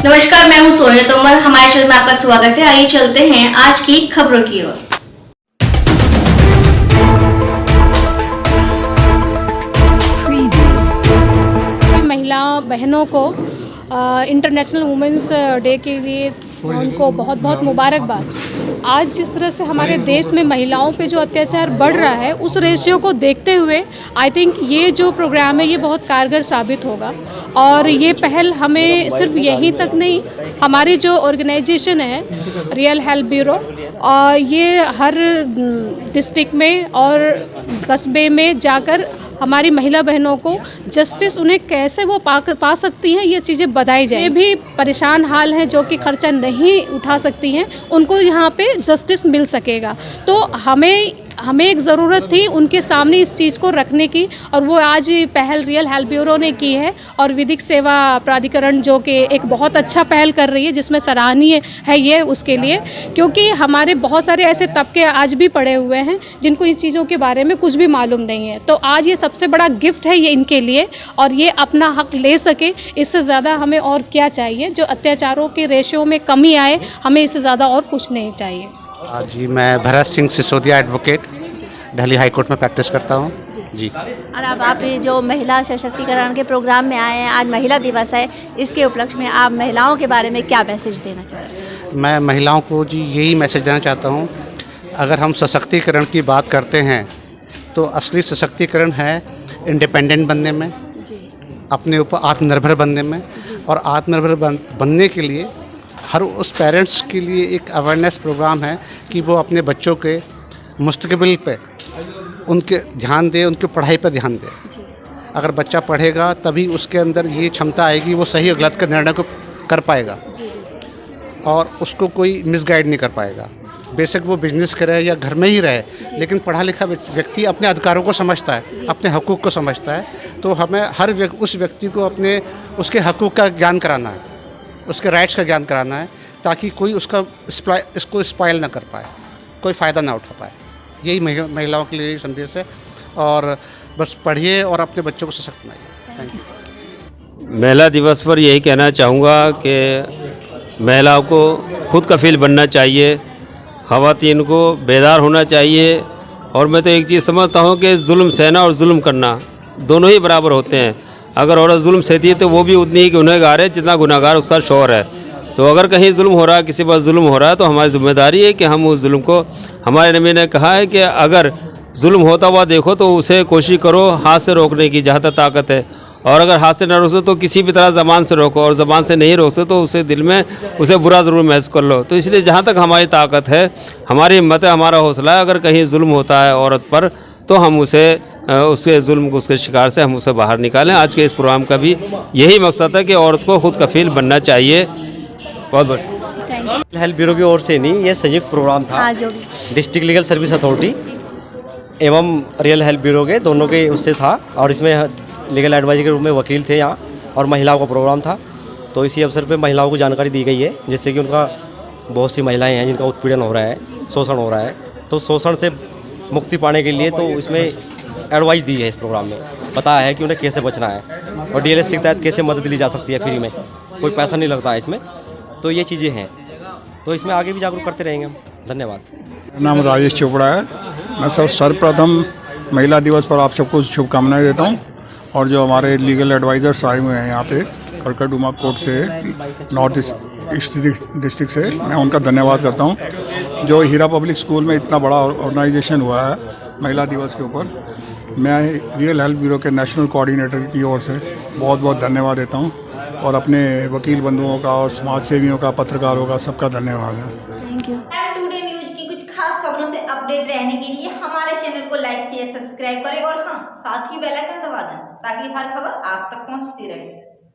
नमस्कार, मैं हूं सोनिया तोमर। हमारे चैनल में आपका स्वागत है। आइए चलते हैं आज की खबरों की ओर। महिला बहनों को इंटरनेशनल वुमेंस डे के लिए उनको बहुत बहुत मुबारकबाद। आज जिस तरह से हमारे देश में महिलाओं पे जो अत्याचार बढ़ रहा है, उस रेशियो को देखते हुए आई थिंक ये जो प्रोग्राम है ये बहुत कारगर साबित होगा। और ये पहल हमें सिर्फ यहीं तक नहीं, हमारी जो ऑर्गेनाइजेशन है रियल हेल्प ब्यूरो, ये हर डिस्ट्रिक्ट में और कस्बे में जाकर हमारी महिला बहनों को जस्टिस उन्हें कैसे वो पा सकती हैं, ये चीज़ें बताई जाए। ये भी परेशान हाल हैं जो कि खर्चा नहीं उठा सकती हैं, उनको यहाँ पे जस्टिस मिल सकेगा। तो हमें एक ज़रूरत थी उनके सामने इस चीज़ को रखने की, और वो आज पहल रियल हेल्प ब्यूरो ने की है। और विधिक सेवा प्राधिकरण जो कि एक बहुत अच्छा पहल कर रही है, जिसमें सराहनीय है ये उसके लिए, क्योंकि हमारे बहुत सारे ऐसे तबके आज भी पड़े हुए हैं जिनको इन चीज़ों के बारे में कुछ भी मालूम नहीं है। तो आज ये सबसे बड़ा गिफ्ट है ये इनके लिए, और ये अपना हक ले सके, इससे ज़्यादा हमें और क्या चाहिए। जो अत्याचारों के रेशियो में कमी आए, हमें इससे ज़्यादा और कुछ नहीं चाहिए। जी, मैं Bharat Singh Sisodia advocate Delhi high court में प्रैक्टिस करता हूँ जी। और अब आप जो महिला सशक्तिकरण के प्रोग्राम में आए हैं, आज महिला दिवस है, इसके उपलक्ष्य में आप महिलाओं के बारे में क्या मैसेज देना चाहते हैं? मैं महिलाओं को जी यही मैसेज देना चाहता हूँ, अगर हम सशक्तिकरण की बात करते हैं तो असली सशक्तिकरण है इंडिपेंडेंट बनने में, अपने ऊपर आत्मनिर्भर बनने में। और आत्मनिर्भर बनने के लिए हर उस पेरेंट्स के लिए एक अवेयरनेस प्रोग्राम है कि वो अपने बच्चों के मुस्तकबिल पे उनके ध्यान दे, उनकी पढ़ाई पर ध्यान दे। अगर बच्चा पढ़ेगा तभी उसके अंदर ये क्षमता आएगी, वो सही और गलत के निर्णय को कर पाएगा और उसको कोई मिसगाइड नहीं कर पाएगा। बेशक वो बिजनेस करे या घर में ही रहे, लेकिन पढ़ा लिखा व्यक्ति अपने अधिकारों को समझता है, अपने हकूक़ को समझता है। तो हमें हर उस व्यक्ति को अपने उसके हकूक़ का ज्ञान कराना है, उसके राइट्स का ज्ञान कराना है, ताकि कोई इसको स्पॉइल ना कर पाए, कोई फ़ायदा ना उठा पाए। यही महिलाओं के लिए संदेश है। और बस पढ़िए और अपने बच्चों को सशक्त बनाइए। Thank you. महिला दिवस पर यही कहना चाहूँगा कि महिलाओं को खुद कफील बनना चाहिए, ख़वातीन को बेदार होना चाहिए। और मैं तो एक चीज़ समझता हूँ कि जुल्म सहना और जुल्म करना दोनों ही बराबर होते हैं। अगर औरत जुल्म सहती है तो वो भी उतनी ही गुनहगार है जितना गुनहगार उसका शौहर है। तो अगर कहीं जुल्म हो रहा है, किसी पर जुल्म हो रहा है, तो हमारी जिम्मेदारी है कि हम उस जुल्म को, हमारे नबी ने कहा है कि अगर जुल्म होता हुआ देखो तो उसे कोशिश करो हाथ से रोकने की जहाँ तक ताकत है, और अगर हाथ से न रोक तो किसी भी तरह ज़बान से रोको, और ज़बान से नहीं रोक तो उसे दिल में उसे बुरा ज़रूर महसूस कर लो। तो इसलिए जहाँ तक हमारी ताकत है, हमारी हिम्मत है, हमारा हौसला है, अगर कहीं जुल्म होता है औरत पर तो हम उसके जुल्म को, उसके शिकार से हम उसे बाहर निकालें। आज के इस प्रोग्राम का भी यही मकसद है कि औरत को खुद कफील बनना चाहिए। बहुत बहुत हेल्प ब्यूरो की ओर से नहीं, ये संयुक्त प्रोग्राम था डिस्ट्रिक्ट लीगल सर्विस अथॉरिटी एवं रियल हेल्प ब्यूरो के दोनों के उससे था। और इसमें लीगल एडवाइजर के रूप में वकील थे यहाँ, और महिलाओं का प्रोग्राम था। तो इसी अवसर पे महिलाओं को जानकारी दी गई है, जिससे कि उनका बहुत सी महिलाएं हैं जिनका उत्पीड़न हो रहा है, शोषण हो रहा है। तो शोषण से मुक्ति पाने के लिए तो इसमें एडवाइस दी है, इस प्रोग्राम में बताया है कि उन्हें कैसे बचना है, और DLS के तहत कैसे मदद ली जा सकती है फ्री में, कोई पैसा नहीं लगता है इसमें। तो ये चीज़ें हैं, तो इसमें आगे भी जागरूक करते रहेंगे हम। धन्यवाद। मेरा नाम राजेश चोपड़ा है। मैं सर्वप्रथम महिला दिवस पर आप सबको शुभकामनाएं देता हूं। और जो हमारे लीगल एडवाइज़र्स आए हुए हैं यहाँ पे करकटडुमा कोर्ट से, नॉर्थ ईस्ट डिस्ट्रिक्ट से, मैं उनका धन्यवाद करता हूँ। जो हीरा पब्लिक स्कूल में इतना बड़ा ऑर्गेनाइजेशन हुआ है महिला दिवस के ऊपर, मैं रियल हेल्प ब्यूरो के नेशनल कोऑर्डिनेटर की ओर से बहुत बहुत धन्यवाद देता हूँ। और अपने वकील बंधुओं का और समाज सेवियों का, पत्रकारों का, सबका धन्यवाद है। Thank you. टुडे न्यूज की कुछ खास खबरों से अपडेट रहने के लिए हमारे चैनल को लाइक, शेयर, सब्सक्राइब करें और हाँ, साथ ही बेल आइकन दबा दें ताकि हर खबर आप तक पहुंचती रहे।